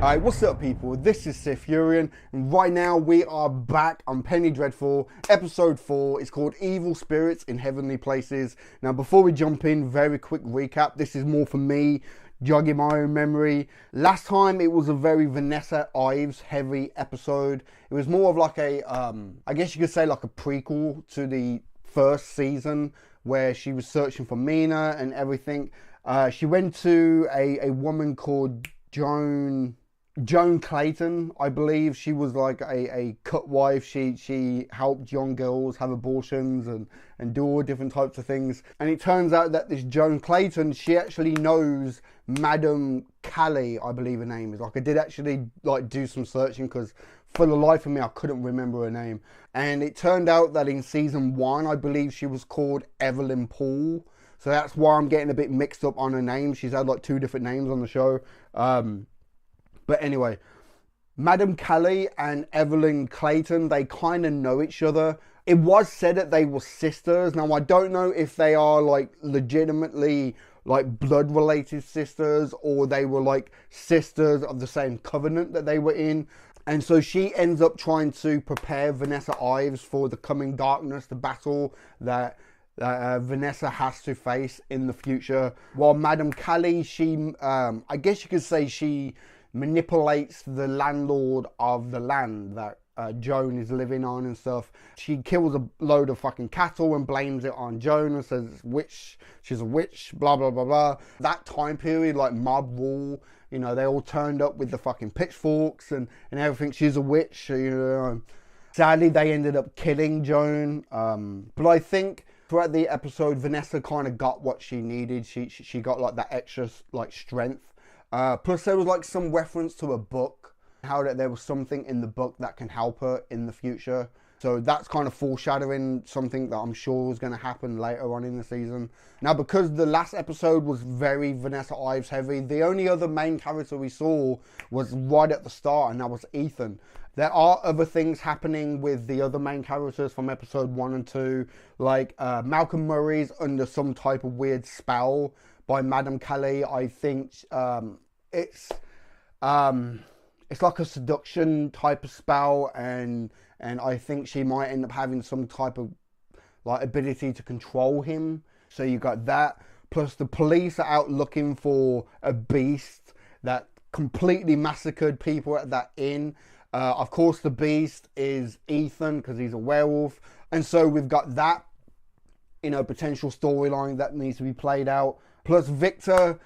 Alright, what's up people? This is SiTHFuRion, and right now we are back on Penny Dreadful, episode 4. It's called Evil Spirits in Heavenly Places. Now before we jump in, very quick recap. This is more for me, jogging my own memory. Last time it was a very Vanessa Ives heavy episode. It was more of like a, I guess you could say like a prequel to the first season where she was searching for Mina and everything. She went to a woman called Joan Clayton, I believe. She was like a cut wife. She helped young girls have abortions and do all different types of things. And it turns out that this Joan Clayton, she actually knows Madame Callie, I believe her name is. Like, I did actually like do some searching because for the life of me I couldn't remember her name. And it turned out that in season 1, I believe she was called Evelyn Poole. So that's why I'm getting a bit mixed up on her name. She's had like 2 different names on the show. But anyway, Madame Callie and Evelyn Clayton, they kind of know each other. It was said that they were sisters. Now, I don't know if they are like legitimately like blood related sisters or they were like sisters of the same covenant that they were in. And so she ends up trying to prepare Vanessa Ives for the coming darkness, the battle that Vanessa has to face in the future. While Madame Callie, she, I guess you could say she manipulates the landlord of the land that Joan is living on and stuff. She kills a load of fucking cattle and blames it on Joan and says she's a witch, blah, blah, blah, blah. That time period, like mob rule, you know, they all turned up with the fucking pitchforks and everything. She's a witch, you know. Sadly, they ended up killing Joan. But I think throughout the episode, Vanessa kind of got what she needed. She got like that extra like strength. Plus there was like some reference to a book, how that there was something in the book that can help her in the future. So that's kind of foreshadowing something that I'm sure was going to happen later on in the season. Now, because the last episode was very Vanessa Ives heavy, the only other main character we saw was right at the start, and that was Ethan. There are other things happening with the other main characters from episode 1 and 2, like Malcolm Murray's under some type of weird spell by Madame Callie. I think it's like a seduction type of spell, and I think she might end up having some type of like ability to control him. So you got that. Plus the police are out looking for a beast that completely massacred people at that inn. Of course the beast is Ethan because he's a werewolf. And so we've got that, you know, potential storyline that needs to be played out. Plus Victor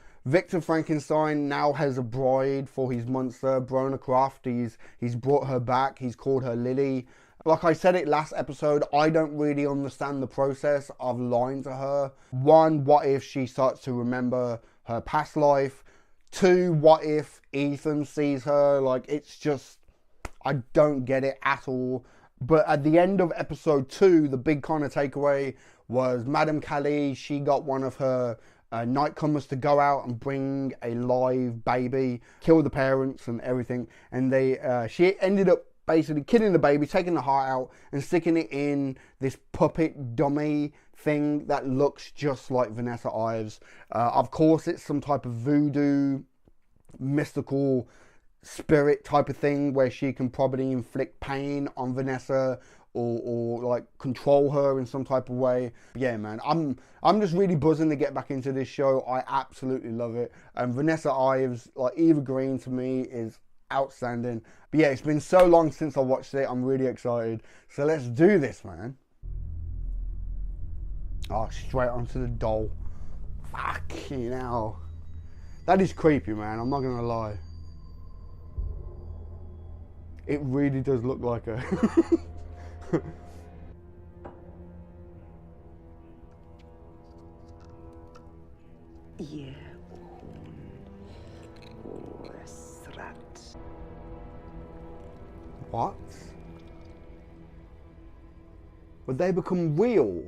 Frankenstein now has a bride for his monster, Brona Croft. He's brought her back. He's called her Lily. Like I said it last episode, I don't really understand the process of lying to her. 1, what if she starts to remember her past life? 2, what if Ethan sees her? Like, it's just, I don't get it at all. But at the end of episode 2, the big kind of takeaway was Madame Callie, she got one of her nightcomers to go out and bring a live baby, kill the parents and everything, and she ended up basically killing the baby, taking the heart out and sticking it in this puppet dummy thing that looks just like Vanessa Ives. Of course it's some type of voodoo mystical spirit type of thing where she can probably inflict pain on Vanessa or like control her in some type of way. But yeah, man, I'm just really buzzing to get back into this show. I absolutely love it. And Vanessa Ives, like Eva Green, to me is outstanding. But yeah, it's been so long since I watched it. I'm really excited. So let's do this, man. Oh, straight onto the doll. Fucking hell. That is creepy, man. I'm not gonna lie. It really does look like a What? Would they become real?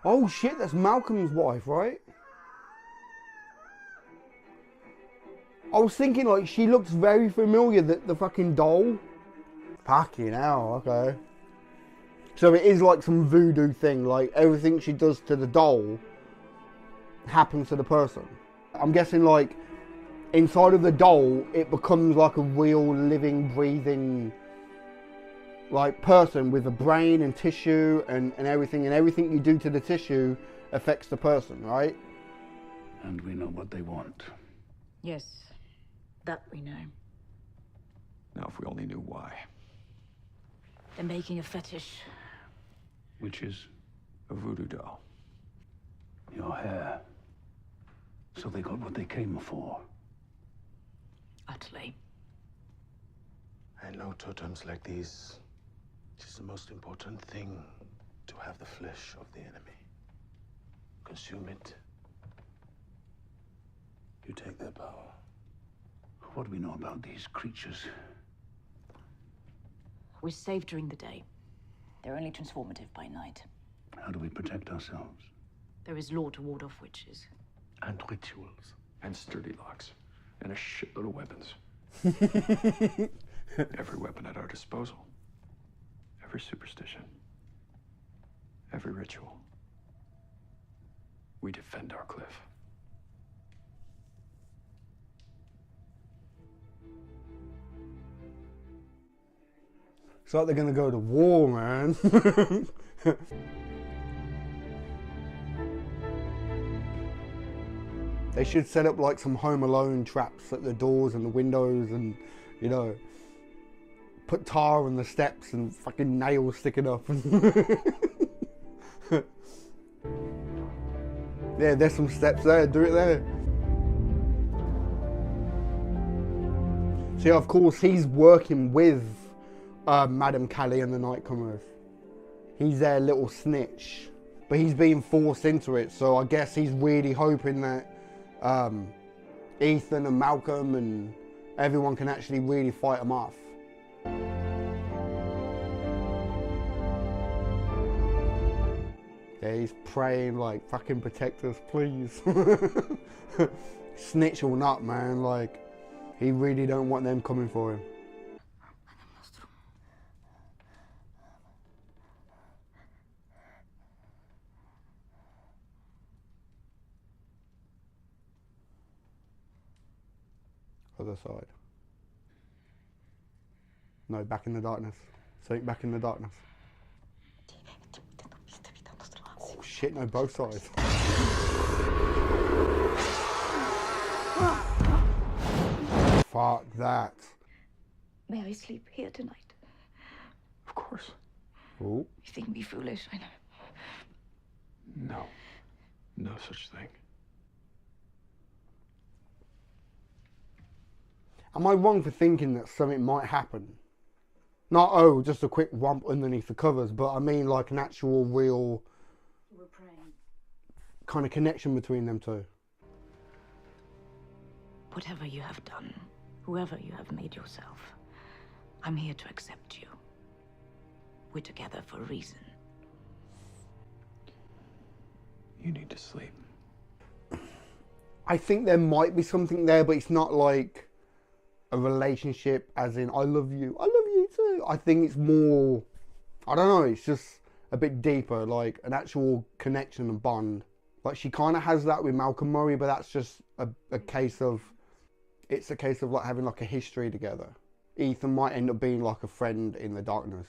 Oh shit, that's Malcolm's wife, right? I was thinking like she looks very familiar, the fucking doll. Fucking hell, okay. So it is like some voodoo thing, like everything she does to the doll happens to the person. I'm guessing like inside of the doll, it becomes like a real living, breathing like person with a brain and tissue and everything you do to the tissue affects the person, right? And we know what they want. Yes, that we know. Now if we only knew why. They're making a fetish. Which is A voodoo doll. your hair. So they got what they came for. Utterly. I know totems like these. It is the most important thing to have the flesh of the enemy. Consume it. You take their power. What do we know about these creatures? We're safe during the day. They're only transformative by night. How do we protect ourselves? There is law to ward off witches. And rituals. And sturdy locks. And a shitload of weapons. Every weapon at our disposal. Every superstition. Every ritual. We defend our cliff. It's like they're gonna go to war, man. They should set up like some Home Alone traps at the doors and the windows and, you know, put tar on the steps and fucking nails sticking up. Yeah, there's some steps there, do it there. See, of course, he's working with Madame Callie and the Nightcomers. He's their little snitch, but he's being forced into it, so I guess he's really hoping that Ethan and Malcolm and everyone can actually really fight him off. Yeah, he's praying like, fucking protect us, please. Snitch or not, man, like, he really don't want them coming for him. Other side. No, back in the darkness. Something back in the darkness. Oh shit, no, both sides. Fuck that. May I sleep here tonight? Of course. Oh. You think me foolish, I know. No. No such thing. Am I wrong for thinking that something might happen? Not, oh, just a quick romp underneath the covers, but I mean like an actual, real We're praying. kind of connection between them two. Whatever you have done, whoever you have made yourself, I'm here to accept you. We're together for a reason. You need to sleep. I think there might be something there, but it's not like a relationship as in I love you too. I think it's more, I don't know, it's just a bit deeper, like an actual connection and bond. Like she kind of has that with Malcolm Murray, but that's just a case of, it's a case of like having like a history together. Ethan might end up being like a friend in the darkness.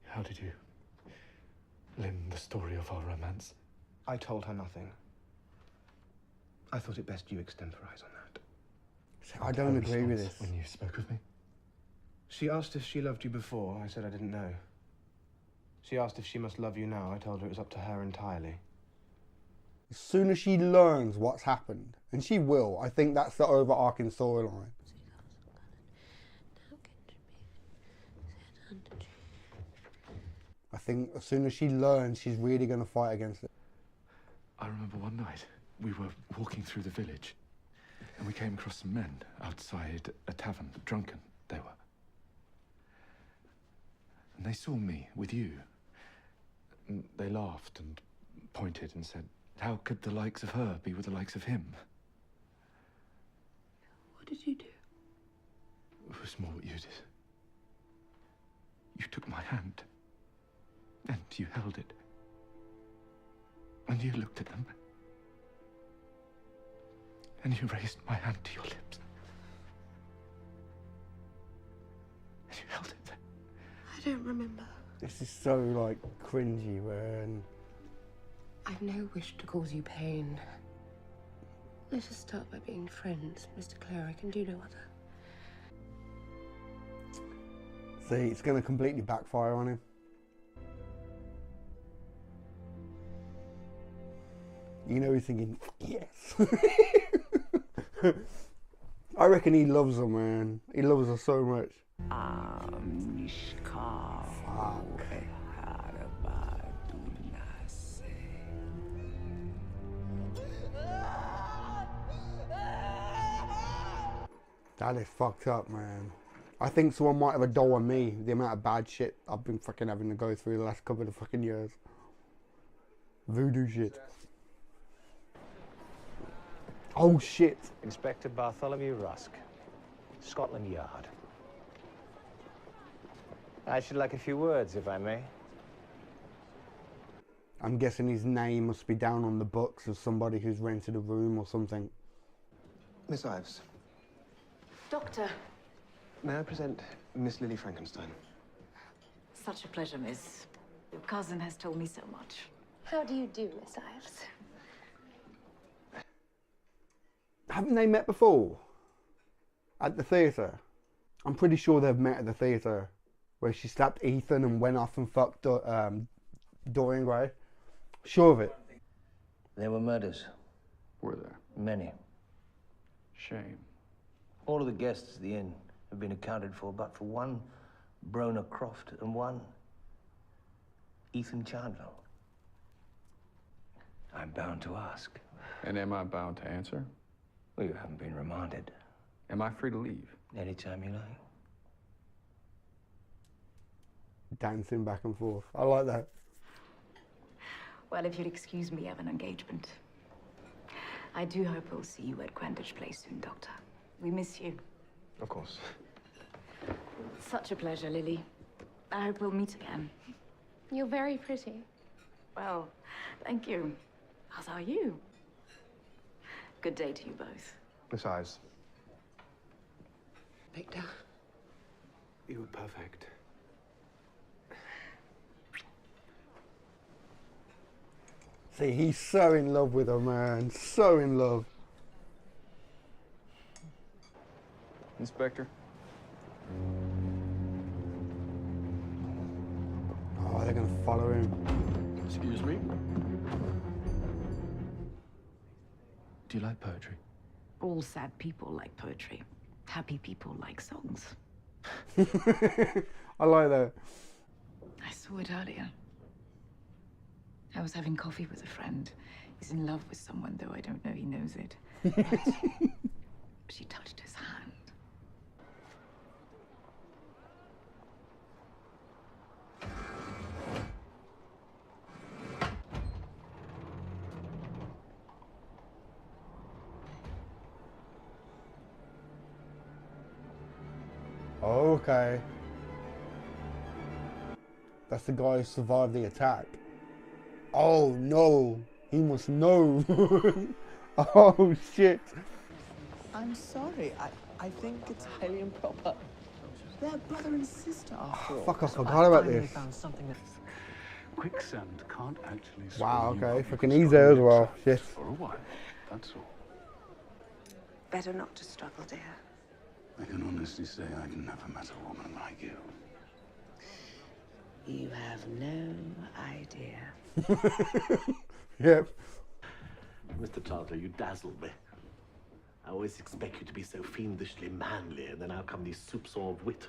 How did you limn the story of our romance? I told her nothing. I thought it best you extemporize on that. I don't agree with this. When you spoke with me? She asked if she loved you before. I said I didn't know. She asked if she must love you now. I told her it was up to her entirely. As soon as she learns what's happened, and she will, I think that's the overarching storyline. I think as soon as she learns, she's really going to fight against it. I remember one night, we were walking through the village, and we came across some men outside a tavern, drunken they were. And they saw me with you. And they laughed and pointed and said, how could the likes of her be with the likes of him? What did you do? It was more what you did. You took my hand, and you held it, and you looked at them, and you raised my hand to your lips, and you held it there. I don't remember. This is so, like, cringy, man. I've no wish to cause you pain. Let us start by being friends, Mr. Clare. I can do no other. See, it's going to completely backfire on him. You know, he's thinking, yes. I reckon he loves her, man. He loves her so much. Fuck. That is fucked up, man. I think someone might have a doll on me. The amount of bad shit I've been fucking having to go through the last couple of fucking years. Voodoo shit. Oh shit. Inspector Bartholomew Rusk, Scotland Yard. I should like a few words, if I may. I'm guessing his name must be down on the books of somebody who's rented a room or something. Miss Ives, Doctor. may I present Miss Lily Frankenstein? Such a pleasure, miss. Your cousin has told me so much. How do you do, Miss Ives? Haven't they met before? At the theatre? I'm pretty sure they've met at the theatre. Where she slapped Ethan and went off and fucked Dorian Gray. Sure of it. There were murders. Were there? Many. Shame. All of the guests at the inn have been accounted for, but for one Brona Croft and one Ethan Chandler. I'm bound to ask. And am I bound to answer? Well, you haven't been remanded. Am I free to leave? Anytime you like. Dancing back and forth. I like that. Well, if you'll excuse me, I have an engagement. I do hope we'll see you at Greenwich Place soon, Doctor. We miss you. Of course. Such a pleasure, Lily. I hope we'll meet again. You're very pretty. Well, thank you. As are you. Good day to you both. Miss Ives. Victor. You were perfect. See, he's so in love with her, man. So in love. Inspector? Oh, they're gonna follow him. Excuse me? Do you like poetry? All sad people like poetry. Happy people like songs. I like that. I saw it earlier. I was having coffee with a friend. He's in love with someone, though I don't know he knows it. But she touched his hand. Okay. That's the guy who survived the attack. Oh no, he must know. Oh shit. I'm sorry, I think it's highly improper. They're brother and sister after all. Fuck, I forgot about this. Found something that's... Quicksand can't actually Wow, swallow okay, you fucking because easy as you're well. yourself Shit. For a while, that's all. Better not to struggle, dear. I can honestly say I've never met a woman like you. You have no idea. Yep. Mr. Charter, you dazzle me. I always expect you to be so fiendishly manly, and then out come these soups of wit.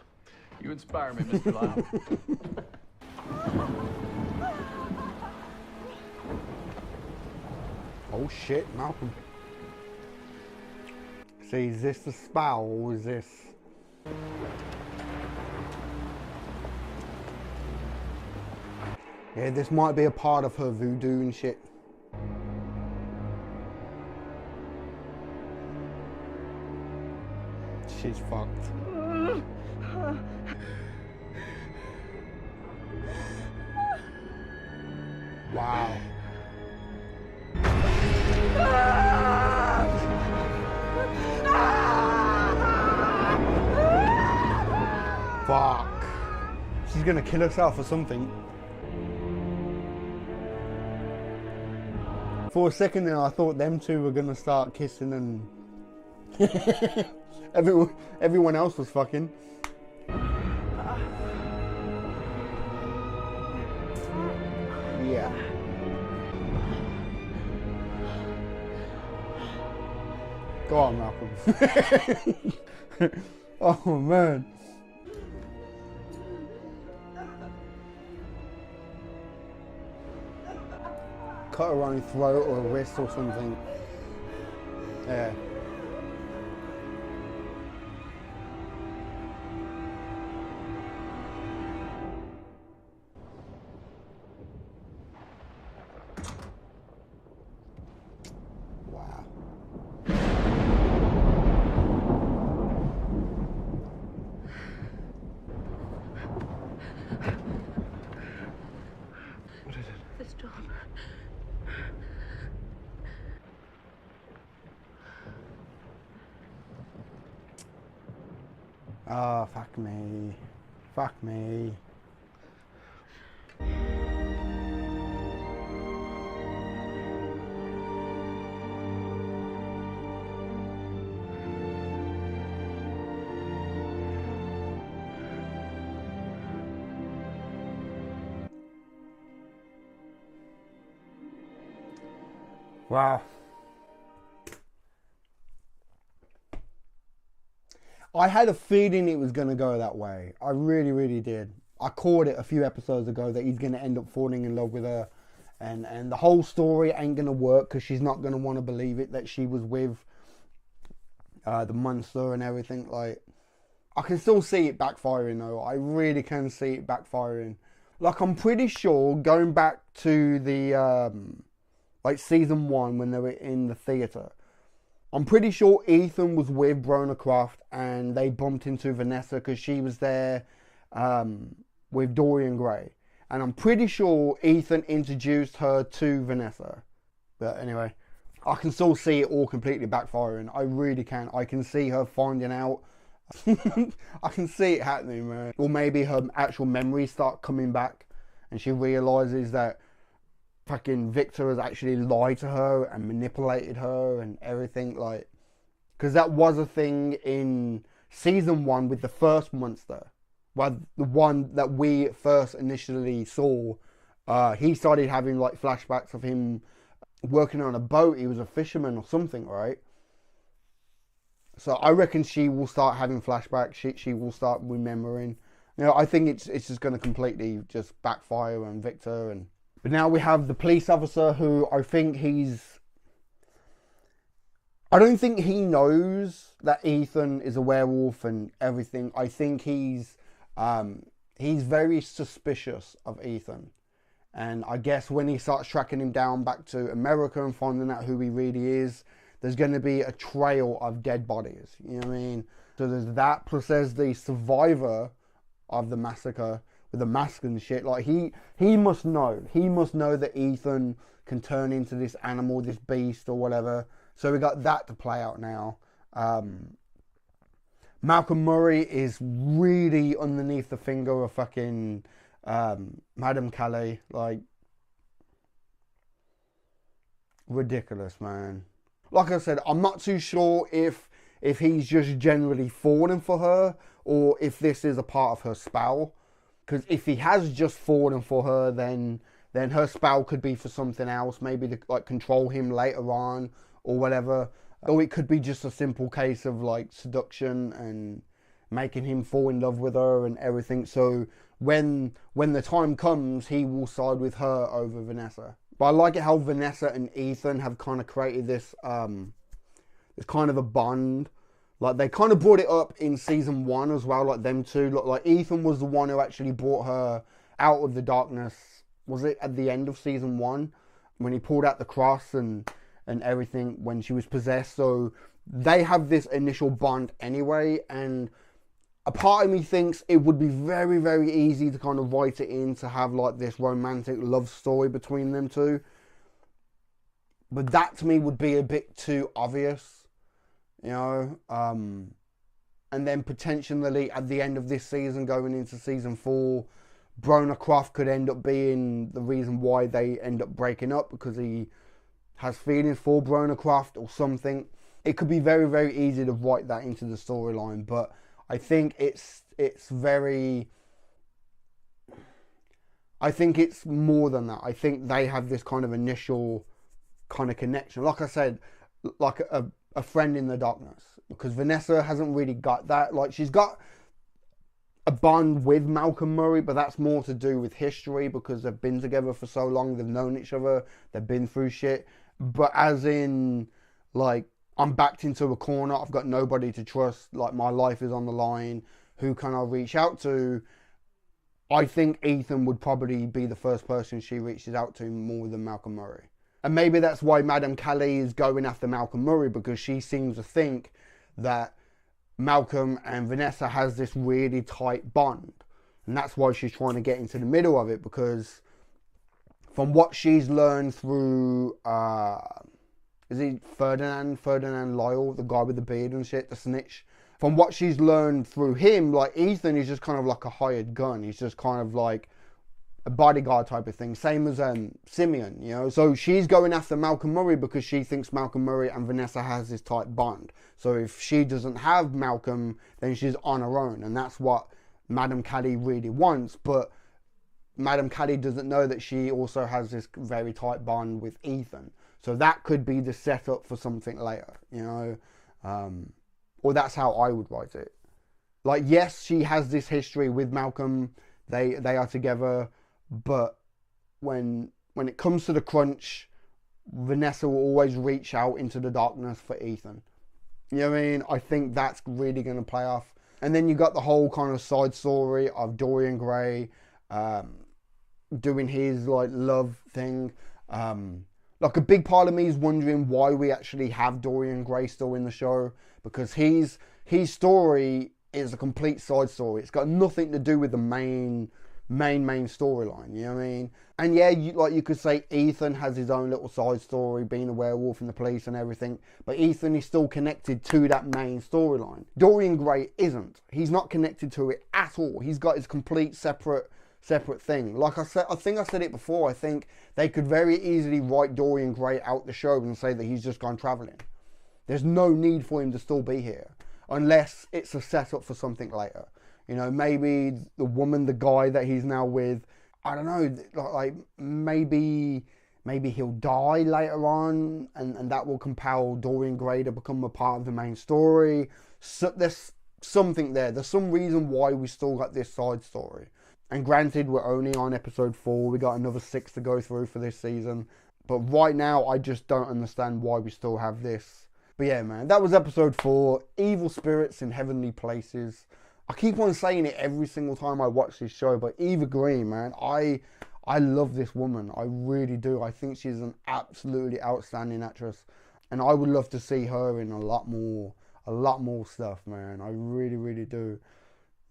You inspire me, Mr. Lyle. Oh shit, Malcolm. See, is this the spell or is this? Yeah, this might be a part of her voodoo and shit. shit's fucked. Wow. Fuck. She's gonna kill herself or something. For a second there, I thought them two were gonna start kissing and everyone else was fucking. Yeah. Go on, Malcolm. Oh man. Cut her own throat or a wrist or something. Yeah. Wow. What is it? The storm. Oh, fuck me. Fuck me. Wow. I had a feeling it was going to go that way. I really, really did. I called it a few episodes ago that he's going to end up falling in love with her. And the whole story ain't going to work because she's not going to want to believe it that she was with the monster and everything. Like, I can still see it backfiring though. I really can see it backfiring. Like, I'm pretty sure going back to the like season 1 when they were in the theatre, I'm pretty sure Ethan was with Brona Croft and they bumped into Vanessa because she was there with Dorian Gray. And I'm pretty sure Ethan introduced her to Vanessa. But anyway, I can still see it all completely backfiring. I really can. I can see her finding out. I can see it happening, man. Or maybe her actual memories start coming back and she realises that fucking Victor has actually lied to her and manipulated her and everything, like, because that was a thing in season 1 with the first monster. Well, the one that we first initially saw, he started having like flashbacks of him working on a boat. He was a fisherman or something, right? So I reckon she will start having flashbacks. She will start remembering. You know, I think it's just going to completely just backfire on Victor. But now we have the police officer who I think I don't think he knows that Ethan is a werewolf and everything. I think he's very suspicious of Ethan. And I guess when he starts tracking him down back to America and finding out who he really is, there's going to be a trail of dead bodies. You know what I mean? So there's that, plus there's the survivor of the massacre with the mask and shit. Like, he must know. He must know that Ethan can turn into this animal, this beast or whatever. So we got that to play out now. Malcolm Murray is really underneath the finger of fucking Madame Calais. Like, ridiculous, man. Like I said, I'm not too sure if he's just generally fallen for her or if this is a part of her spell. Because if he has just fallen for her, then her spell could be for something else. Maybe to like control him later on or whatever. Or it could be just a simple case of like seduction and making him fall in love with her and everything. So when the time comes, he will side with her over Vanessa. But I like it how Vanessa and Ethan have kind of created this this kind of a bond. Like, they kind of brought it up in season 1 as well, like them two. Like, Ethan was the one who actually brought her out of the darkness. Was it at the end of season 1? When he pulled out the cross and everything when she was possessed. So they have this initial bond anyway, and a part of me thinks it would be very, very easy to kind of write it in to have like this romantic love story between them two. But that to me would be a bit too obvious, you know. And then potentially at the end of this season, going into season 4, Brona Croft could end up being the reason why they end up breaking up, because he has feelings for Brona Croft or something. It could be very, very easy to write that into the storyline, but I think it's more than that. I think they have this kind of initial kind of connection. Like I said, like a friend in the darkness. Because Vanessa hasn't really got that. Like, she's got a bond with Malcolm Murray, but that's more to do with history, because they've been together for so long, they've known each other, they've been through shit. But as in, like, I'm backed into a corner, I've got nobody to trust, like, my life is on the line, who can I reach out to? I think Ethan would probably be the first person she reaches out to more than Malcolm Murray. And maybe that's why Madame Calais is going after Malcolm Murray, because she seems to think that Malcolm and Vanessa has this really tight bond. And that's why she's trying to get into the middle of it, because from what she's learned through, is he Ferdinand Lyle, the guy with the beard and shit, the snitch? From what she's learned through him, like, Ethan is just kind of like a hired gun. He's just kind of like a bodyguard type of thing. Same as Simeon, you know. So she's going after Malcolm Murray because she thinks Malcolm Murray and Vanessa has this tight bond. So if she doesn't have Malcolm, then she's on her own. And that's what Madame Calais really wants. But Madame Calais doesn't know that she also has this very tight bond with Ethan. So that could be the setup for something later, you know. Or that's how I would write it. Like, yes, she has this history with Malcolm. They are together. But when it comes to the crunch, Vanessa will always reach out into the darkness for Ethan. You know what I mean? I think that's really going to play off. And then you got the whole kind of side story of Dorian Gray doing his like love thing. Like, a big part of me is wondering why we actually have Dorian Gray still in the show, because his story is a complete side story. It's got nothing to do with the main storyline, you know what I mean? And yeah, you could say Ethan has his own little side story, being a werewolf in the police and everything, but Ethan is still connected to that main storyline. Dorian Gray isn't. He's not connected to it at all. He's got his complete separate thing. Like I said, I think I said it before, I think they could very easily write Dorian Gray out the show and say that he's just gone travelling. There's no need for him to still be here, unless it's a setup for something later. You know, maybe the woman, the guy that he's now with, I don't know, like maybe he'll die later on, and that will compel Dorian Gray to become a part of the main story. So there's something there. There's some reason why we still got this side story. And granted, we're only on episode 4. We got another 6 to go through for this season. But right now, I just don't understand why we still have this. But yeah, man, that was episode 4, Evil Spirits in Heavenly Places. I keep on saying it every single time I watch this show, but Eva Green, man, I love this woman. I really do. I think she's an absolutely outstanding actress. And I would love to see her in a lot more stuff, man. I really, really do.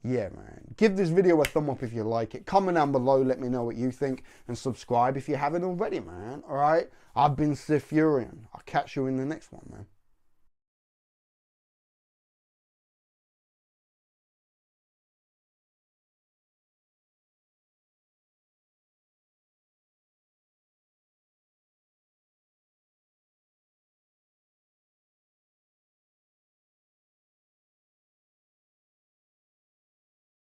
Yeah, man. Give this video a thumb up if you like it. Comment down below, let me know what you think. And subscribe if you haven't already, man. Alright? I've been SiTHFuRion. I'll catch you in the next one, man.